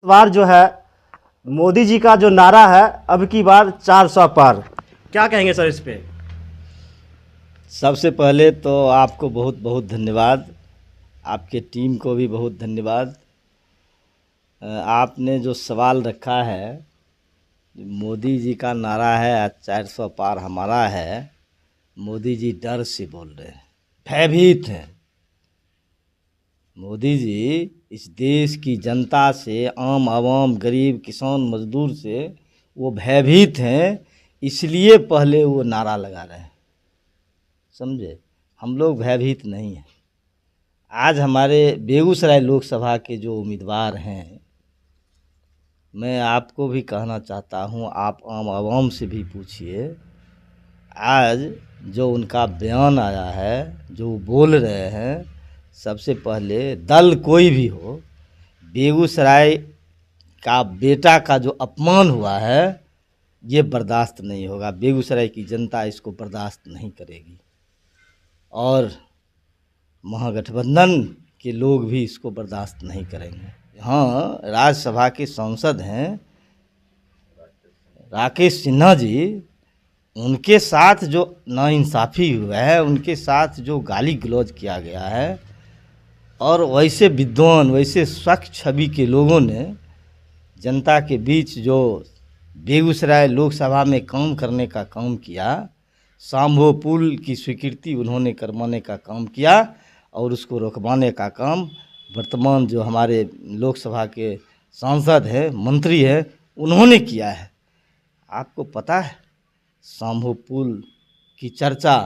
बार जो है मोदी जी का जो नारा है, अब की बार 400 पार, क्या कहेंगे सर इस पे? सबसे पहले तो आपको बहुत बहुत धन्यवाद, आपके टीम को भी बहुत धन्यवाद। आपने जो सवाल रखा है, मोदी जी का नारा है आज 400 पार हमारा है। मोदी जी डर से बोल रहे हैं, भयभीत हैं। मोदी जी इस देश की जनता से, आम आवाम, गरीब, किसान, मजदूर से वो भयभीत हैं, इसलिए पहले वो नारा लगा रहे हैं, समझे। हम लोग भयभीत नहीं हैं। आज हमारे बेगूसराय लोकसभा के जो उम्मीदवार हैं, मैं आपको भी कहना चाहता हूं, आप आम आवाम से भी पूछिए। आज जो उनका बयान आया है, जो बोल रहे हैं, सबसे पहले दल कोई भी हो, बेगूसराय का बेटा का जो अपमान हुआ है ये बर्दाश्त नहीं होगा। बेगूसराय की जनता इसको बर्दाश्त नहीं करेगी और महागठबंधन के लोग भी इसको बर्दाश्त नहीं करेंगे। हाँ, राज्यसभा के सांसद हैं राकेश सिन्हा जी, उनके साथ जो नाइंसाफ़ी हुआ है, उनके साथ जो गाली गलौज किया गया है, और वैसे विद्वान, वैसे स्वच्छ छवि के लोगों ने जनता के बीच जो बेगूसराय लोकसभा में काम करने का काम किया, शाम्भो पुल की स्वीकृति उन्होंने करवाने का काम किया और उसको रोकवाने का काम वर्तमान जो हमारे लोकसभा के सांसद हैं, मंत्री हैं, उन्होंने किया है। आपको पता है, शाम्भो पुल की चर्चा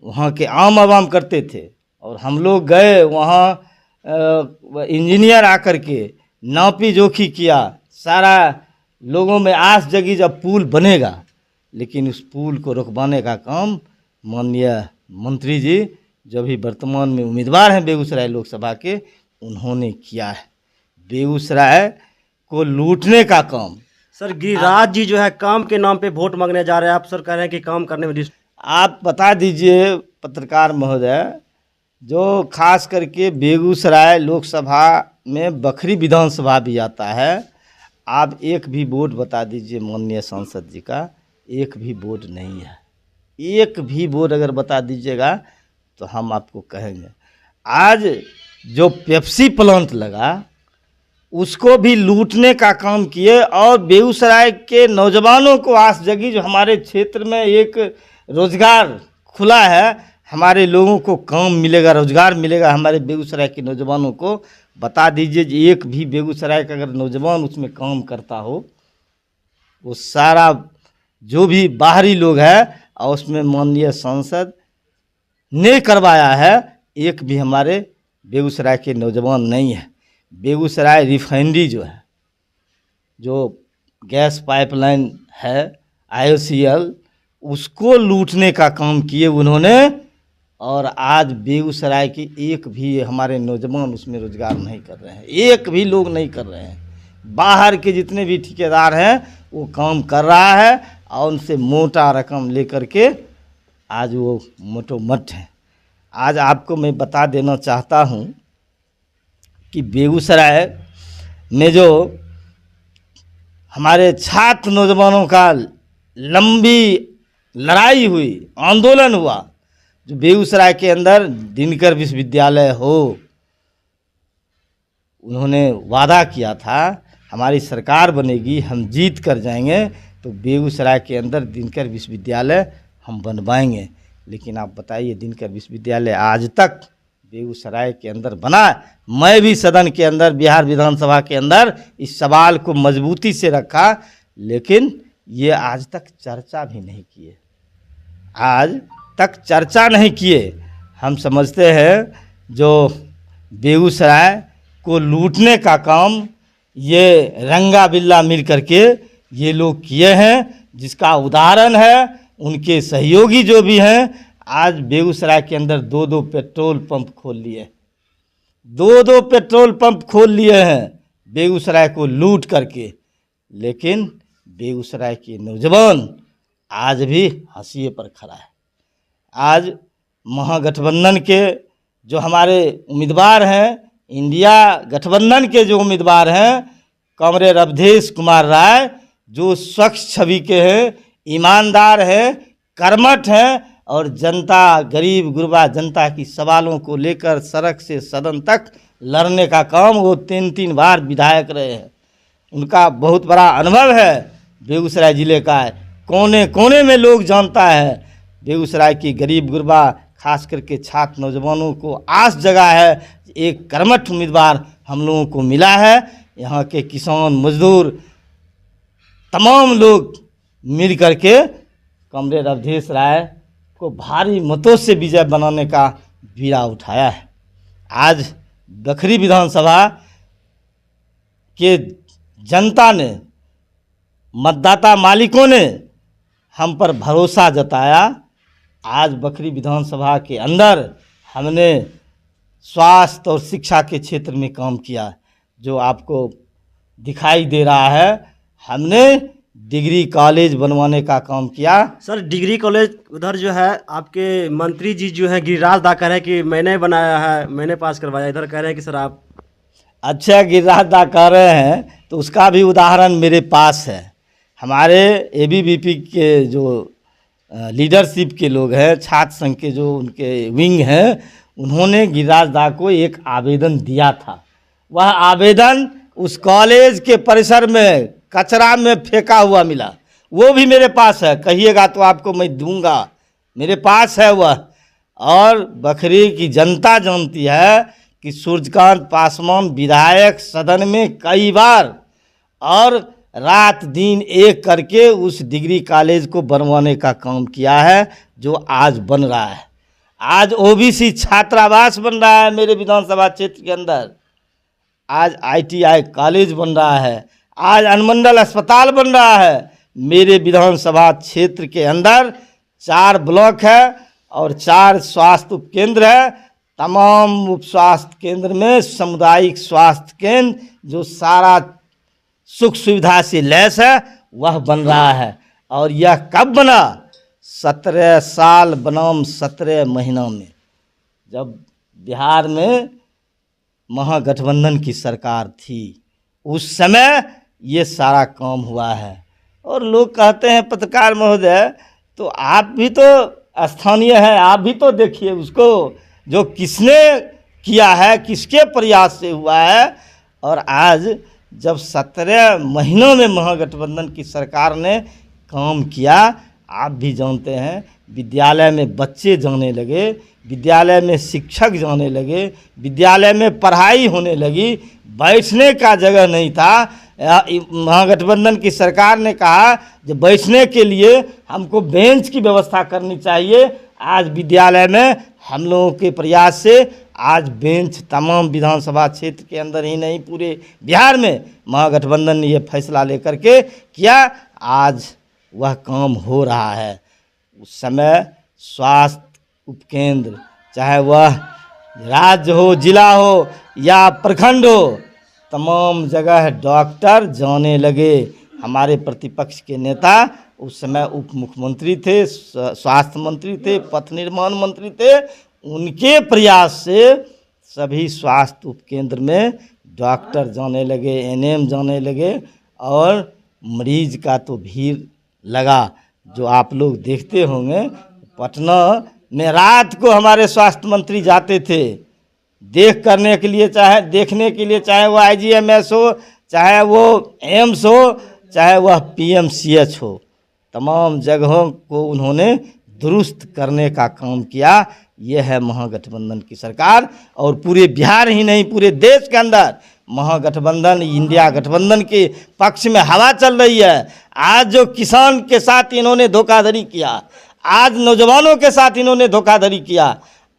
वहाँ के आम आवाम करते थे और हम लोग गए वहाँ, इंजीनियर आकर के नापी जोखी किया, सारा लोगों में आस जगी जब पुल बनेगा, लेकिन उस पुल को रुकवाने का काम माननीय मंत्री जी, जो भी वर्तमान में उम्मीदवार हैं बेगूसराय लोकसभा के, उन्होंने किया है। बेगूसराय को लूटने का काम। सर गिरिराज जी जो है काम के नाम पे वोट मांगने जा रहे हैं, आप सर कह रहे हैं कि काम करने में आप बता दीजिए पत्रकार महोदय, जो खास करके बेगूसराय लोकसभा में बखरी विधानसभा भी आता है, आप एक भी वोट बता दीजिए माननीय सांसद जी का, एक भी वोट नहीं है। एक भी वोट अगर बता दीजिएगा तो हम आपको कहेंगे। आज जो पेप्सी प्लांट लगा उसको भी लूटने का काम किए और बेगूसराय के नौजवानों को आस जगी, जो हमारे क्षेत्र में एक रोज़गार खुला है, हमारे लोगों को काम मिलेगा, रोज़गार मिलेगा हमारे बेगूसराय के नौजवानों को। बता दीजिए एक भी बेगूसराय का अगर नौजवान उसमें काम करता हो, वो सारा जो भी बाहरी लोग है और उसमें माननीय सांसद ने करवाया है, एक भी हमारे बेगूसराय के नौजवान नहीं है। बेगूसराय रिफाइनरी जो है, जो गैस पाइपलाइन है IOCL, उसको लूटने का काम किए उन्होंने, और आज बेगूसराय की एक भी हमारे नौजवान उसमें रोज़गार नहीं कर रहे हैं, एक भी लोग नहीं कर रहे हैं। बाहर के जितने भी ठेकेदार हैं वो काम कर रहा है और उनसे मोटा रकम लेकर के आज वो मोटोमट हैं। आज आपको मैं बता देना चाहता हूँ कि बेगूसराय में जो हमारे छात्र नौजवानों का लंबी लड़ाई हुई, आंदोलन हुआ, जो बेगूसराय के अंदर दिनकर विश्वविद्यालय हो, उन्होंने वादा किया था हमारी सरकार बनेगी, हम जीत कर जाएंगे तो बेगूसराय के अंदर दिनकर विश्वविद्यालय हम बनवाएंगे। लेकिन आप बताइए, दिनकर विश्वविद्यालय आज तक बेगूसराय के अंदर बना? मैं भी सदन के अंदर, बिहार विधानसभा के अंदर इस सवाल को मजबूती से रखा, लेकिन ये आज तक चर्चा भी नहीं किए, आज तक चर्चा नहीं किए। हम समझते हैं जो बेगूसराय को लूटने का काम ये रंगा बिल्ला मिल करके ये लोग किए हैं, जिसका उदाहरण है उनके सहयोगी जो भी हैं। आज बेगूसराय के अंदर 2-2 पेट्रोल पंप खोल लिए, 2-2 पेट्रोल पंप खोल लिए हैं बेगूसराय को लूट करके, लेकिन बेगूसराय के नौजवान आज भी हंसिए पर खड़ा है। आज महागठबंधन के जो हमारे उम्मीदवार हैं, इंडिया गठबंधन के जो उम्मीदवार हैं, कॉमरेड अवधेश कुमार राय जो स्वच्छ छवि के हैं, ईमानदार हैं, कर्मठ हैं और जनता, गरीब गुरबा जनता की सवालों को लेकर सड़क से सदन तक लड़ने का काम, वो 3 बार विधायक रहे हैं। उनका बहुत बड़ा अनुभव है बेगूसराय ज़िले का, कोने कोने में लोग जानता है। बेगूसराय की गरीब गुरबा खास करके छात्र नौजवानों को आस जगा है, एक कर्मठ उम्मीदवार हम लोगों को मिला है। यहाँ के किसान मजदूर तमाम लोग मिल करके कॉमरेड अवधेश राय को भारी मतों से विजय बनाने का बीड़ा उठाया है। आज बखरी विधानसभा के जनता ने, मतदाता मालिकों ने हम पर भरोसा जताया। आज बखरी विधानसभा के अंदर हमने स्वास्थ्य और शिक्षा के क्षेत्र में काम किया, जो आपको दिखाई दे रहा है। हमने डिग्री कॉलेज बनवाने का काम किया। सर डिग्री कॉलेज उधर जो है आपके मंत्री जी जो है गिरिराज दा कह रहे हैं कि मैंने बनाया है, मैंने पास करवाया, इधर कह रहे हैं कि सर आप। अच्छा, गिरिराज दा कह रहे हैं तो उसका भी उदाहरण मेरे पास है। हमारे एबीवीपी के जो लीडरशिप के लोग हैं, छात्र संघ के जो उनके विंग हैं, उन्होंने गिरिराज दा को एक आवेदन दिया था। वह आवेदन उस कॉलेज के परिसर में कचरा में फेंका हुआ मिला, वो भी मेरे पास है। कहिएगा तो आपको मैं दूंगा, मेरे पास है वह। और बखरी की जनता जानती है कि सूर्यकांत पासवान विधायक सदन में कई बार और रात दिन एक करके उस डिग्री कॉलेज को बनवाने का काम किया है, जो आज बन रहा है। आज ओबीसी छात्रावास बन रहा है मेरे विधानसभा क्षेत्र के अंदर। आज ITI कॉलेज बन रहा है, आज अनुमंडल अस्पताल बन रहा है। मेरे विधानसभा क्षेत्र के अंदर 4 ब्लॉक है और 4 स्वास्थ्य उपकेंद्र है। तमाम उप स्वास्थ्य केंद्र में सामुदायिक स्वास्थ्य केंद्र जो सारा सुख सुविधा से लैस है, वह बन रहा है। और यह कब बना? 17 साल बनाम 17 महीना में, जब बिहार में महागठबंधन की सरकार थी, उस समय ये सारा काम हुआ है। और लोग कहते हैं पत्रकार महोदय, तो आप भी तो स्थानीय हैं, आप भी तो देखिए उसको, जो किसने किया है, किसके प्रयास से हुआ है। और आज जब 17 महीनों में महागठबंधन की सरकार ने काम किया, आप भी जानते हैं, विद्यालय में बच्चे जाने लगे, विद्यालय में शिक्षक जाने लगे, विद्यालय में पढ़ाई होने लगी, बैठने का जगह नहीं था। महागठबंधन की सरकार ने कहा कि बैठने के लिए हमको बेंच की व्यवस्था करनी चाहिए। आज विद्यालय में हम लोगों के प्रयास से आज बेंच तमाम विधानसभा क्षेत्र के अंदर ही नहीं, पूरे बिहार में महागठबंधन ने ये फैसला लेकर के किया। आज वह काम हो रहा है। उस समय स्वास्थ्य उपकेंद्र, चाहे वह राज्य हो, जिला हो या प्रखंड हो, तमाम जगह डॉक्टर जाने लगे। हमारे प्रतिपक्ष के नेता उस समय उप मुख्यमंत्री थे, स्वास्थ्य मंत्री थे, पथ निर्माण मंत्री थे। उनके प्रयास से सभी स्वास्थ्य उपकेंद्र में डॉक्टर जाने लगे, एनएम जाने लगे और मरीज का तो भीड़ लगा, जो आप लोग देखते होंगे। पटना में रात को हमारे स्वास्थ्य मंत्री जाते थे देखने के लिए, चाहे वो IGMS हो, चाहे वो एम्स हो, चाहे वह PMCH हो, तमाम जगहों को उन्होंने दुरुस्त करने का काम किया। यह है महागठबंधन की सरकार। और पूरे बिहार ही नहीं, पूरे देश के अंदर महागठबंधन, इंडिया गठबंधन के पक्ष में हवा चल रही है। आज जो किसान के साथ इन्होंने धोखाधड़ी किया, आज नौजवानों के साथ इन्होंने धोखाधड़ी किया,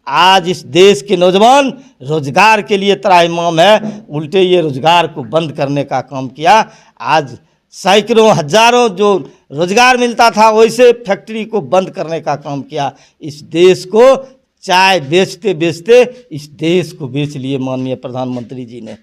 आज इस देश के नौजवान रोजगार के लिए त्राहिमाम है, उल्टे ये रोजगार को बंद करने का काम किया। आज सैकड़ों हजारों जो रोजगार मिलता था, वैसे फैक्ट्री को बंद करने का काम किया। इस देश को चाय बेचते बेचते इस देश को बेच लिए माननीय प्रधानमंत्री जी ने।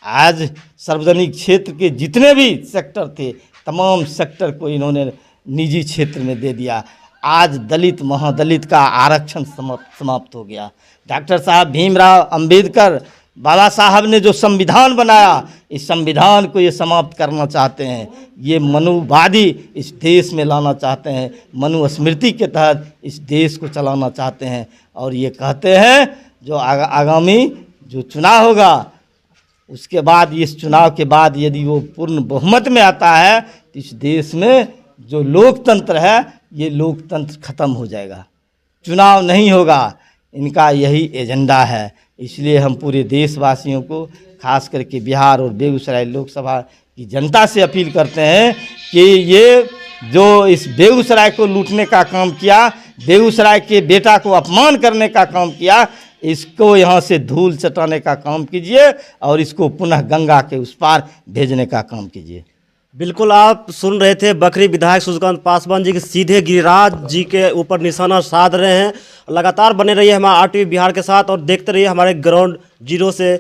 आज सार्वजनिक क्षेत्र के जितने भी सेक्टर थे, तमाम सेक्टर को इन्होंने निजी क्षेत्र में दे दिया। आज दलित महादलित का आरक्षण समाप्त हो गया। डॉक्टर साहब भीमराव अंबेडकर बाबा साहब ने जो संविधान बनाया, इस संविधान को ये समाप्त करना चाहते हैं। ये मनुवादी इस देश में लाना चाहते हैं, मनुस्मृति के तहत इस देश को चलाना चाहते हैं। और ये कहते हैं जो आगामी जो चुनाव होगा, उसके बाद इस चुनाव के बाद यदि वो पूर्ण बहुमत में आता है तो इस देश में जो लोकतंत्र है, ये लोकतंत्र खत्म हो जाएगा, चुनाव नहीं होगा। इनका यही एजेंडा है। इसलिए हम पूरे देशवासियों को, खास करके बिहार और बेगूसराय लोकसभा की जनता से अपील करते हैं कि ये जो इस बेगूसराय को लूटने का काम किया, बेगूसराय के बेटा को अपमान करने का काम किया, इसको यहाँ से धूल चटाने का काम कीजिए और इसको पुनः गंगा के उस पार भेजने का काम कीजिए। बिल्कुल, आप सुन रहे थे बखरी विधायक सूर्यकांत पासवान जी के सीधे गिरिराज जी के ऊपर निशाना साध रहे हैं। लगातार बने रहिए हमारे RTV बिहार के साथ और देखते रहिए हमारे ग्राउंड जीरो से।